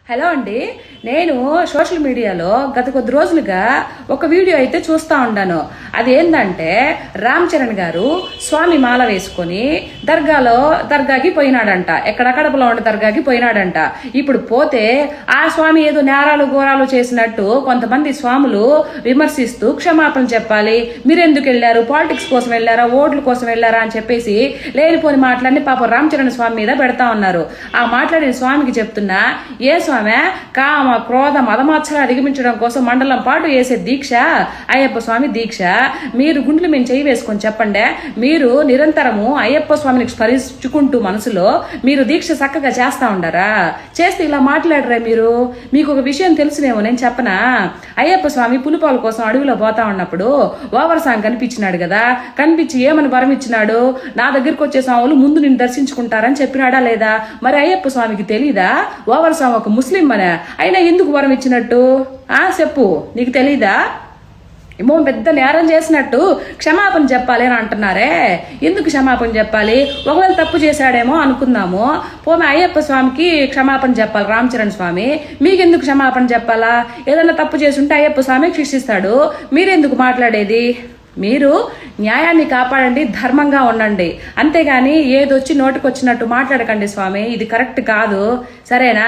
Hello అండి, నేను social మీడియాలో గత కొద్ది రోజులుగా ఒక వీడియో అయితే చూస్తూ ఉన్నాను. అది ఏంటంటే రామ్ చరణ్ గారు స్వామి మాల వేసుకొని దర్గాకి పోయినాడంట. ఎక్కడ కడపలో ఉండే దర్గాకి పోయినాడంట. ఇప్పుడు పోతే ఆ స్వామి ఏదో నేరాలు ఘోరాలు చేసినట్టు కొంతమంది స్వాములు విమర్శిస్తూ క్షమాపణ చెప్పాలి, మీరెందుకు వెళ్ళారు, పాలిటిక్స్ కోసం వెళ్ళారా, ఓట్ల కోసం వెళ్ళారా అని చెప్పేసి లేనిపోని మాటలన్నీ పాప రామ్ చరణ్ స్వామి మీద పెడతా ఉన్నారు. ఆ మాట్లాడిన స్వామికి చెప్తున్నా, ఏ స్వామి కామ క్రోధ మదమాత్సరాలు అధిగమించడం కోసం మండలం పాటు వేసే దీక్ష అయ్యప్ప స్వామి దీక్ష. మీరు గుండెలు మేము చేయి వేసుకొని చెప్పండి, మీరు నిరంతరము అయ్యప్ప స్వామిని స్మరించుకుంటూ మనసులో మీరు దీక్ష చక్కగా చేస్తా ఉండరా? చేస్తే ఇలా మాట్లాడరా? మీకు ఒక విషయం తెలుసునేమో, నేను చెప్పనా? అయ్యప్ప స్వామి పులిపాల కోసం అడవిలో పోతా ఉన్నప్పుడు ఓవర్ సాంగ్ కనిపించినాడు కదా, కనిపించి ఏమని వరం ఇచ్చినాడు? నా దగ్గరికి వచ్చే స్వాములు ముందు నిన్ను దర్శించుకుంటారని చెప్పినాడా లేదా? మరి అయ్యప్ప స్వామికి తెలీదా ఓవర్ సాంగ్ ఒక ముస్లిం అనే? అయినా ఎందుకు వరం ఇచ్చినట్టు చెప్పు, నీకు తెలీదా? ఏమో పెద్ద నేరం చేసినట్టు క్షమాపణ చెప్పాలి అని అంటున్నారే. ఎందుకు క్షమాపణ చెప్పాలి? ఒకవేళ తప్పు చేశాడేమో అనుకుందాము, పోమే అయ్యప్ప స్వామికి క్షమాపణ చెప్పాలి రామ్ చరణ్ స్వామి, మీకెందుకు క్షమాపణ చెప్పాలా? ఏదైనా తప్పు చేసి ఉంటే అయ్యప్ప స్వామికి శిక్షిస్తాడు, మీరెందుకు మాట్లాడేది? మీరు న్యాయాన్ని కాపాడండి, ధర్మంగా ఉండండి, అంతేగాని ఏదొచ్చి నోటికొచ్చినట్టు మాట్లాడకండి స్వామి. ఇది కరెక్ట్ కాదు, సరేనా?